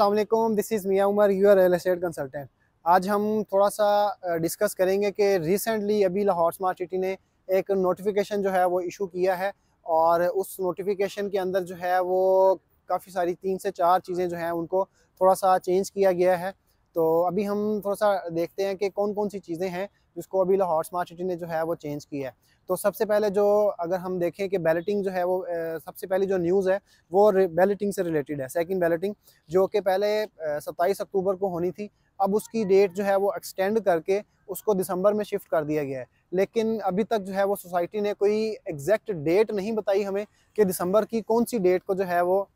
अस्सलाम वालेकुम, this is Miyan Umar, your real estate consultant. आज हम थोड़ा सा डिस्कस करेंगे कि रिसेंटली अभी लाहौर स्मार्ट सिटी ने एक नोटिफिकेशन जो है वो इशू किया है और उस नोटिफिकेशन के अंदर जो है वो काफ़ी सारी 3 से 4 चीज़ें जो हैं उनको थोड़ा सा चेंज किया गया है। तो अभी हम थोड़ा सा देखते हैं कि कौन कौन सी चीज़ें हैं जिसको अभी लाहौर स्मार्ट सिटी ने जो है वो चेंज किया है। तो सबसे पहले जो अगर हम देखें कि बैलेटिंग जो है वो सबसे पहली जो न्यूज़ है वो बैलेटिंग से रिलेटेड है। सेकंड बैलेटिंग जो कि पहले 27 अक्टूबर को होनी थी, अब उसकी डेट जो है वो एक्सटेंड करके उसको दिसंबर में शिफ्ट कर दिया गया है। लेकिन अभी तक जो है वो सोसाइटी ने कोई एग्जैक्ट डेट नहीं बताई हमें कि दिसंबर की कौन सी डेट को जो है वो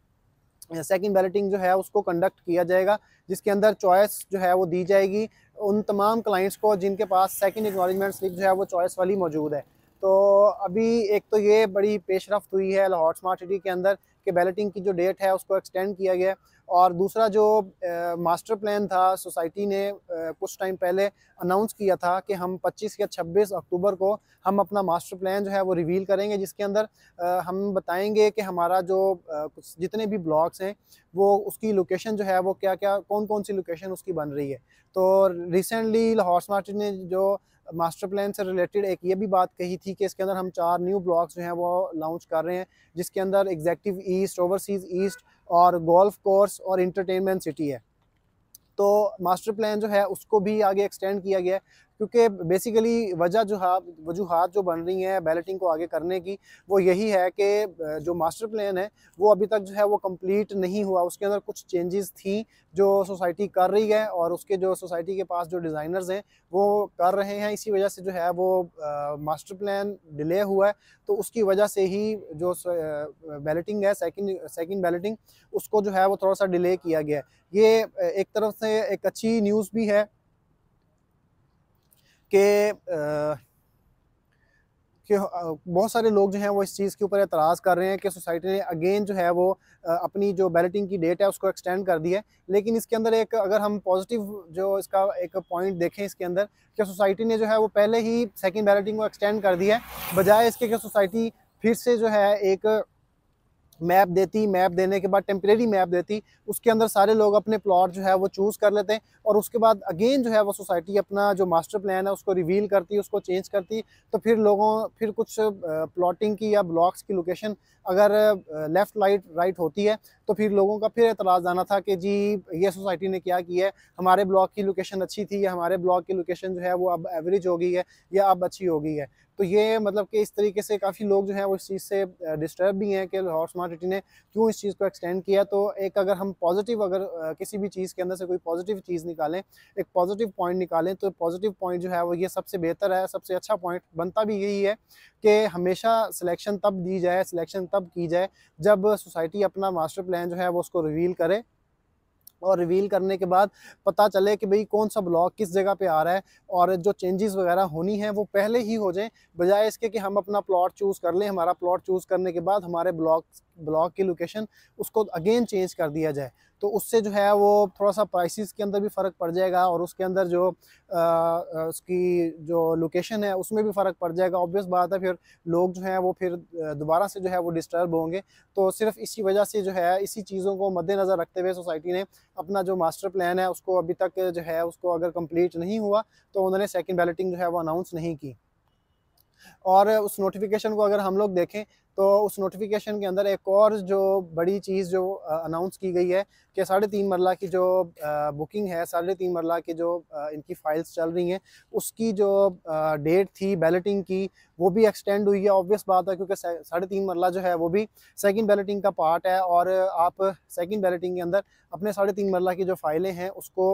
सेकंड बैलेटिंग जो है उसको कंडक्ट किया जाएगा, जिसके अंदर चॉइस जो है वो दी जाएगी उन तमाम क्लाइंट्स को जिनके पास सेकंड एक्नॉलेजमेंट स्लिप जो है वो चॉइस वाली मौजूद है। तो अभी एक तो ये बड़ी पेशरफ्त हुई है लाहौर स्मार्ट सिटी के अंदर कि बैलेटिंग की जो डेट है उसको एक्सटेंड किया गया है। और दूसरा जो मास्टर प्लान था, सोसाइटी ने कुछ टाइम पहले अनाउंस किया था कि हम 25 या 26 अक्टूबर को हम अपना मास्टर प्लान जो है वो रिवील करेंगे, जिसके अंदर हम बताएंगे कि हमारा जो कुछ जितने भी ब्लॉक्स हैं वो उसकी लोकेशन जो है वो क्या क्या कौन कौन सी लोकेशन उसकी बन रही है। तो रिसेंटली लाहौर स्मार्ट सिटी ने जो मास्टर प्लान से रिलेटेड एक ये भी बात कही थी कि इसके अंदर हम 4 न्यू ब्लॉक्स जो हैं वो लॉन्च कर रहे हैं, जिसके अंदर एग्जेक्टिव ईस्ट, ओवरसीज़ ईस्ट और गोल्फ कोर्स और इंटरटेनमेंट सिटी है। तो मास्टर प्लान जो है उसको भी आगे एक्सटेंड किया गया है, क्योंकि बेसिकली वजूहात जो बन रही हैं बैलेटिंग को आगे करने की वो यही है कि जो मास्टर प्लान है वो अभी तक जो है वो कंप्लीट नहीं हुआ। उसके अंदर कुछ चेंजेस थी जो सोसाइटी कर रही है और उसके जो सोसाइटी के पास जो डिज़ाइनर्स हैं वो कर रहे हैं। इसी वजह से जो है वो मास्टर प्लान डिले हुआ है। तो उसकी वजह से ही जो बैलेटिंग है सेकंड बैलेटिंग उसको जो है वो थोड़ा सा डिले किया गया है। ये एक तरफ से एक अच्छी न्यूज़ भी है कि बहुत सारे लोग जो हैं वो इस चीज़ के ऊपर एतराज़ कर रहे हैं कि सोसाइटी ने अगेन जो है वो अपनी जो बैलेटिंग की डेट है उसको एक्सटेंड कर दी है। लेकिन इसके अंदर एक अगर हम पॉजिटिव जो इसका एक पॉइंट देखें इसके अंदर कि सोसाइटी ने जो है वो पहले ही सेकंड बैलेटिंग को एक्सटेंड कर दिया है, बजाय इसके कि सोसाइटी फिर से जो है एक मैप देने के बाद टेम्परेरी मैप देती, उसके अंदर सारे लोग अपने प्लॉट जो है वो चूज़ कर लेते हैं और उसके बाद अगेन जो है वो सोसाइटी अपना जो मास्टर प्लान है उसको रिवील करती, उसको चेंज करती। तो फिर कुछ प्लॉटिंग की या ब्लॉक्स की लोकेशन अगर लेफ़्ट राइट होती है तो फिर लोगों का फिर एतराज़ आना था कि जी ये सोसाइटी ने क्या किया है, हमारे ब्लॉक की लोकेशन अच्छी थी या हमारे ब्लॉक की लोकेशन जो है वो अब एवरेज हो गई है या अब अच्छी हो गई है। तो ये मतलब कि इस तरीके से काफ़ी लोग जो हैं वो इस चीज़ से डिस्टर्ब भी हैं कि लाहौर स्मार्ट सिटी ने क्यों इस चीज़ को एक्सटेंड किया। तो एक अगर हम पॉजिटिव किसी भी चीज़ के अंदर से कोई पॉजिटिव चीज़ निकालें, एक पॉजिटिव पॉइंट निकालें, तो पॉजिटिव पॉइंट जो है वो ये सबसे बेहतर है, सबसे अच्छा पॉइंट बनता भी यही है कि हमेशा सिलेक्शन तब की जाए जब सोसाइटी अपना मास्टर प्लान जो है वो उसको रिवील करे और रिवील करने के बाद पता चले कि भाई कौन सा ब्लॉक किस जगह पे आ रहा है और जो चेंजेस वगैरह होनी है वो पहले ही हो जाएं, बजाय इसके कि हम अपना प्लॉट चूज़ कर लें, हमारा प्लॉट चूज़ करने के बाद हमारे ब्लॉक की लोकेशन उसको अगेन चेंज कर दिया जाए। तो उससे जो है वो थोड़ा सा प्राइसेस के अंदर भी फ़र्क पड़ जाएगा और उसके अंदर जो उसकी जो लोकेशन है उसमें भी फ़र्क पड़ जाएगा। ऑब्वियस बात है, फिर लोग जो हैं वो फिर दोबारा से जो है वो डिस्टर्ब होंगे। तो सिर्फ इसी वजह से जो है इसी चीज़ों को मद्देनज़र रखते हुए सोसाइटी ने अपना जो मास्टर प्लान है उसको अभी तक जो है उसको अगर कंप्लीट नहीं हुआ तो उन्होंने सेकंड बैलेटिंग जो है वो अनाउंस नहीं की। और उस नोटिफिकेशन को अगर हम लोग देखें तो उस नोटिफिकेशन के अंदर एक और जो बड़ी चीज़ जो अनाउंस की गई है कि 3.5 मरला की जो बुकिंग है, 3.5 मरला की जो इनकी फाइल्स चल रही हैं उसकी जो डेट थी बैलेटिंग की वो भी एक्सटेंड हुई है। ऑब्वियस बात है, क्योंकि 3.5 मरला जो है वो भी सेकंड बैलेटिंग का पार्ट है और आप सेकंड बैलेटिंग के अंदर अपने 3.5 मरला की जो फाइलें हैं उसको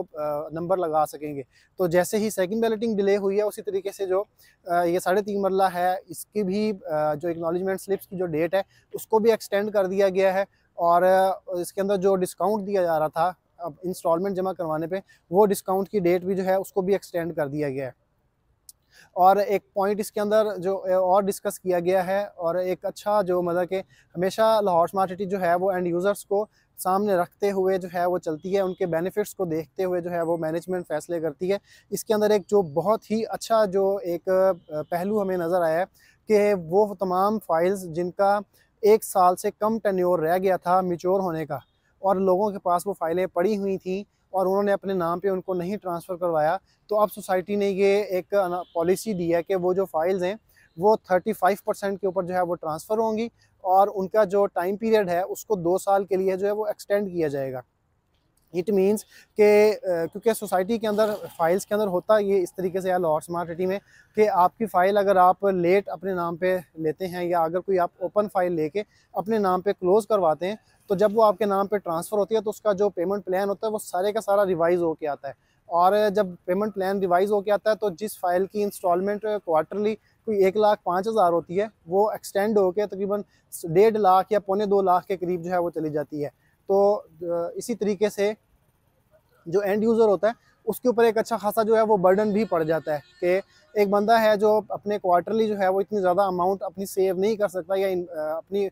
नंबर लगा सकेंगे। तो जैसे ही सेकंड बैलेटिंग डिले हुई है उसी तरीके से जो ये 3.5 मरला है इसकी भी जो एक्नॉलेजमेंट स्लिप्स की जो डेट है उसको भी एक्सटेंड कर दिया गया है। और इसके अंदर जो डिस्काउंट दिया जा रहा था अब इंस्टॉलमेंट जमा करवाने पे, वो डिस्काउंट की डेट भी जो है उसको भी एक्सटेंड कर दिया गया है। और एक पॉइंट इसके अंदर जो और डिस्कस किया गया है और एक अच्छा जो मतलब कि हमेशा लाहौर स्मार्ट सिटी जो है वो एंड यूज़र्स को सामने रखते हुए जो है वो चलती है, उनके बेनिफिट्स को देखते हुए जो है वो मैनेजमेंट फ़ैसले करती है। इसके अंदर एक जो बहुत ही अच्छा जो एक पहलू हमें नज़र आया है कि वो तमाम फाइल्स जिनका 1 साल से कम टेन्योर रह गया था मैच्योर होने का, और लोगों के पास वो फाइलें पड़ी हुई थी और उन्होंने अपने नाम पे उनको नहीं ट्रांसफ़र करवाया, तो अब सोसाइटी ने ये एक पॉलिसी दी है कि वो जो फाइल्स हैं वो 35% के ऊपर जो है वो ट्रांसफ़र होंगी और उनका जो टाइम पीरियड है उसको 2 साल के लिए जो है वो एक्सटेंड किया जाएगा। इट मीन्स कि क्योंकि सोसाइटी के अंदर फाइल्स के अंदर होता ये इस तरीके से है लाहौर स्मार्ट सिटी में कि आपकी फ़ाइल अगर आप लेट अपने नाम पे लेते हैं या अगर कोई आप ओपन फाइल लेके अपने नाम पे क्लोज़ करवाते हैं, तो जब वो आपके नाम पे ट्रांसफ़र होती है तो उसका जो पेमेंट प्लान होता है वो सारे का सारा रिवाइज़ होके आता है। और जब पेमेंट प्लान रिवाइज़ होके आता है तो जिस फ़ाइल की इंस्टॉलमेंट क्वार्टरली कोई 1,05,000 होती है, वो एक्सटेंड होके तकरीबन 1.5 लाख या पौने 2 लाख के करीब जो है वो चली जाती है। तो इसी तरीके से जो एंड यूज़र होता है उसके ऊपर एक अच्छा खासा जो है वो बर्डन भी पड़ जाता है कि एक बंदा है जो अपने क्वार्टरली जो है वो इतनी ज़्यादा अमाउंट अपनी सेव नहीं कर सकता या अपनी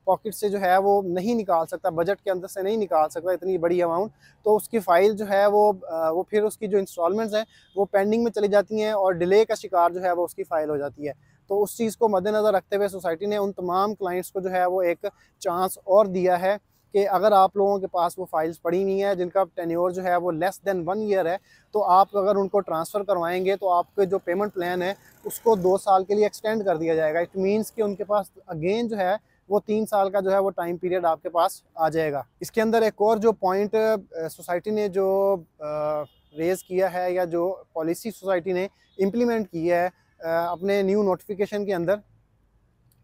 पॉकेट से जो है वो नहीं निकाल सकता, बजट के अंदर से नहीं निकाल सकता इतनी बड़ी अमाउंट, तो उसकी फ़ाइल जो है वो फिर उसकी जो इंस्टॉलमेंट्स हैं वो पेंडिंग में चली जाती हैं और डिले का शिकार जो है वो उसकी फ़ाइल हो जाती है। तो उस चीज़ को मद्देनज़र रखते हुए सोसाइटी ने उन तमाम क्लाइंट्स को जो है वो एक चांस और दिया है कि अगर आप लोगों के पास वो फाइल्स पड़ी हुई हैं जिनका टेन्योर जो है वो लेस देन 1 ईयर है, तो आप अगर उनको ट्रांसफ़र करवाएंगे तो आपके जो पेमेंट प्लान है उसको 2 साल के लिए एक्सटेंड कर दिया जाएगा। इट मीन्स कि उनके पास अगेन जो है वो 3 साल का जो है वो टाइम पीरियड आपके पास आ जाएगा। इसके अंदर एक और जो पॉइंट सोसाइटी ने जो रेज़ किया है या जो पॉलिसी सोसाइटी ने इम्प्लीमेंट की है अपने न्यू नोटिफिकेशन के अंदर,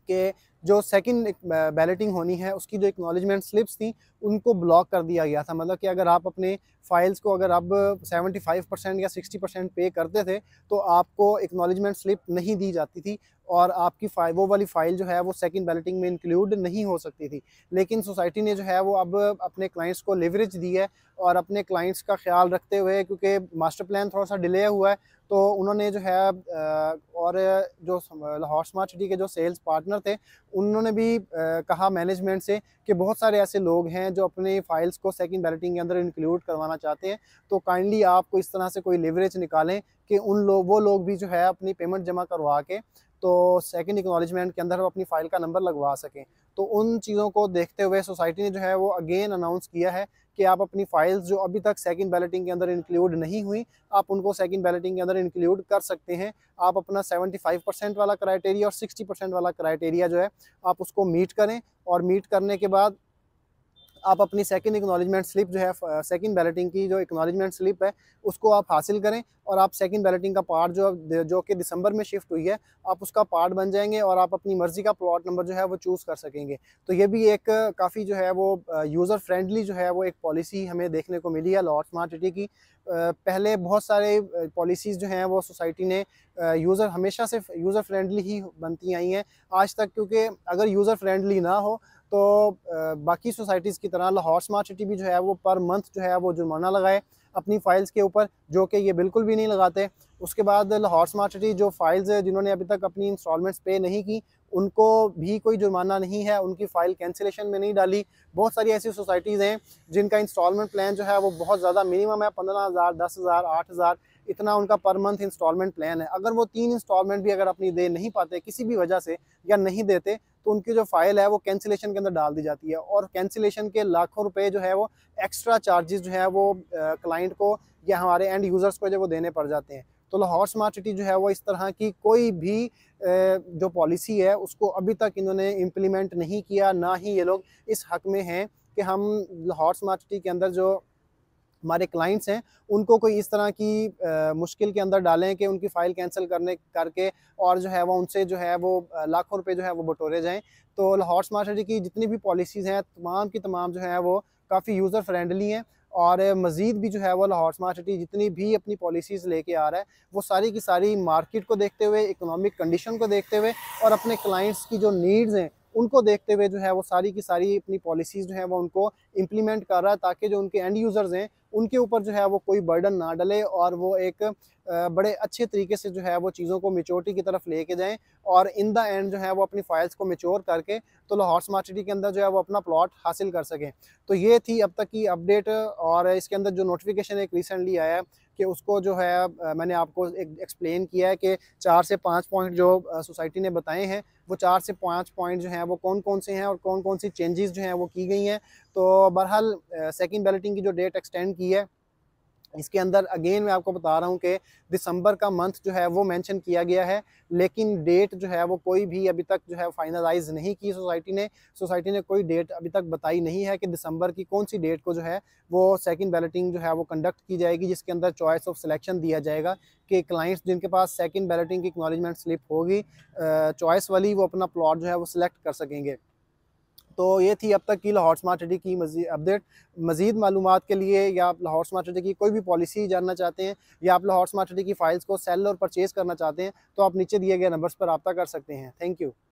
कि जो सेकंड बैलेटिंग होनी है उसकी जो एक्नॉलेजमेंट स्लिप्स थी उनको ब्लॉक कर दिया गया था। मतलब कि अगर आप अपने फाइल्स को अगर अब 75% या 60% पे करते थे तो आपको एक्नॉलेजमेंट स्लिप नहीं दी जाती थी और आपकी वो वाली फ़ाइल जो है वो सेकंड बैलेटिंग में इंक्लूड नहीं हो सकती थी। लेकिन सोसाइटी ने जो है वो अब अपने क्लाइंट्स को लिवरेज दी है और अपने क्लाइंट्स का ख्याल रखते हुए, क्योंकि मास्टर प्लान थोड़ा सा डिले हुआ है, तो उन्होंने जो है और जो लाहौर स्मार्ट सिटी के जो सेल्स पार्टनर थे उन्होंने भी कहा मैनेजमेंट से कि बहुत सारे ऐसे लोग हैं जो अपनी फाइल्स को सेकंड बैलेटिंग के अंदर इंक्लूड करवाना चाहते हैं, तो काइंडली आप इस तरह से कोई लिवरेज निकालें कि वो लोग भी जो है अपनी पेमेंट जमा करवा के तो सेकंड एक्नॉलेजमेंट के अंदर वो अपनी फ़ाइल का नंबर लगवा सकें। तो उन चीज़ों को देखते हुए सोसाइटी ने जो है वो अगेन अनाउंस किया है कि आप अपनी फ़ाइल्स जो अभी तक सेकंड बैलेटिंग के अंदर इंक्लूड नहीं हुई, आप उनको सेकंड बैलेटिंग के अंदर इंक्लूड कर सकते हैं। आप अपना 75% वाला क्राइटेरिया और 60% वाला क्राइटेरिया जो है आप उसको मीट करें और मीट करने के बाद आप अपनी सेकंड एक्नॉलेजमेंट स्लिप जो है सेकंड बैलेटिंग की जो एक्नॉलेजमेंट स्लिप है उसको आप हासिल करें और आप सेकंड बैलेटिंग का पार्ट जो कि दिसंबर में शिफ्ट हुई है आप उसका पार्ट बन जाएंगे और आप अपनी मर्ज़ी का प्लॉट नंबर जो है वो चूज़ कर सकेंगे। तो ये भी एक काफ़ी जो है वो यूज़र फ्रेंडली जो है वो एक पॉलिसी हमें देखने को मिली है लाहौर स्मार्ट सिटी की। पहले बहुत सारे पॉलिसीज़ जो हैं वो सोसाइटी ने यूज़र हमेशा से यूज़र फ्रेंडली ही बनती आई हैं आज तक, क्योंकि अगर यूज़र फ्रेंडली ना हो तो बाकी सोसाइटीज़ की तरह लाहौर स्मार्ट सिटी भी जो है वो पर मंथ जो है वो जुर्माना लगाए अपनी फ़ाइल्स के ऊपर, जो कि ये बिल्कुल भी नहीं लगाते। उसके बाद लाहौर स्मार्ट सिटी जो फ़ाइल्स है जिन्होंने अभी तक अपनी इंस्टॉलमेंट्स पे नहीं की उनको भी कोई जुर्माना नहीं है, उनकी फ़ाइल कैंसिलेशन में नहीं डाली। बहुत सारी ऐसी सोसाइटीज़ हैं जिनका इंस्टॉलमेंट प्लान जो है वो बहुत ज़्यादा मिनिमम है, 15,000, 10,000, 8,000 इतना उनका पर मंथ इंस्टॉलमेंट प्लान है। अगर वो 3 इंस्टॉलमेंट भी अगर अपनी दे नहीं पाते किसी भी वजह से या नहीं देते तो उनकी जो फ़ाइल है वो कैंसिलेशन के अंदर डाल दी जाती है और कैंसिलेशन के लाखों रुपए जो है वो एक्स्ट्रा चार्जेस जो है वो क्लाइंट को या हमारे एंड यूज़र्स को जो वो देने पड़ जाते हैं। तो लाहौर स्मार्ट सिटी जो है वो इस तरह की कोई भी जो पॉलिसी है उसको अभी तक इन्होंने इम्प्लीमेंट नहीं किया, ना ही ये लोग इस हक़ में हैं कि हम लाहौर स्मार्ट सिटी के अंदर जो हमारे क्लाइंट्स हैं उनको कोई इस तरह की मुश्किल के अंदर डालें कि उनकी फ़ाइल कैंसिल करके और जो है वो उनसे जो है वो लाखों रुपए जो है वो बटोरे जाएँ। तो लाहौर स्मार्ट सिटी की जितनी भी पॉलिसीज़ हैं तमाम की तमाम जो है वो काफ़ी यूज़र फ्रेंडली हैं और मज़ीद भी जो है वो लाहौर स्मार्ट सिटी जितनी भी अपनी पॉलिसीज़ लेके आ रहा है वो सारी की सारी मार्केट को देखते हुए, इकोनॉमिक कंडीशन को देखते हुए और अपने क्लाइंट्स की जो नीड्स हैं उनको देखते हुए जो है वो सारी की सारी अपनी पॉलिसीज़ जो है वो उनको इम्प्लीमेंट कर रहा है, ताकि जो उनके एंड यूज़र्स हैं उनके ऊपर जो है वो कोई बर्डन ना डले और वो एक बड़े अच्छे तरीके से जो है वो चीज़ों को मैच्योरिटी की तरफ लेके जाएँ और इन द एंड जो है वो अपनी फाइल्स को मैच्योर करके तो लाहौर स्मार्ट सिटी के अंदर जो है वो अपना प्लॉट हासिल कर सकें। तो ये थी अब तक की अपडेट और इसके अंदर जो नोटिफिकेशन एक रिसेंटली आया है कि उसको जो है मैंने आपको एक एक्सप्लेन किया है कि 4 से 5 पॉइंट जो सोसाइटी ने बताए हैं वो 4 से 5 पॉइंट जो हैं वो कौन कौन से हैं और कौन कौन सी चेंजेस जो हैं वो की गई हैं। तो बहरहाल सेकंड बैलेटिंग की जो डेट एक्सटेंड की है, इसके अंदर अगेन मैं आपको बता रहा हूँ कि दिसंबर का मंथ जो है वो मेंशन किया गया है, लेकिन डेट जो है वो कोई भी अभी तक जो है फाइनलाइज नहीं की सोसाइटी ने कोई डेट अभी तक बताई नहीं है कि दिसंबर की कौन सी डेट को जो है वो सेकंड बैलेटिंग जो है वो कंडक्ट की जाएगी, जिसके अंदर चॉइस ऑफ सिलेक्शन दिया जाएगा कि क्लाइंट्स जिनके पास सेकंड बैलेटिंग की एक्नॉलेजमेंट स्लिप होगी चॉइस वाली, वो अपना प्लॉट जो है वो सिलेक्ट कर सकेंगे। तो ये थी अब तक की लाहौर स्मार्ट सिटी की मज़ीद अपडेट। मज़ीद मालूमात के लिए, या आप लाहौर स्मार्ट सिटी की कोई भी पॉलिसी जानना चाहते हैं, या आप लाहौर स्मार्ट सिटी की फ़ाइल्स को सेल और परचेज़ करना चाहते हैं, तो आप नीचे दिए गए नंबर्स पर रब्ता कर सकते हैं। Thank you.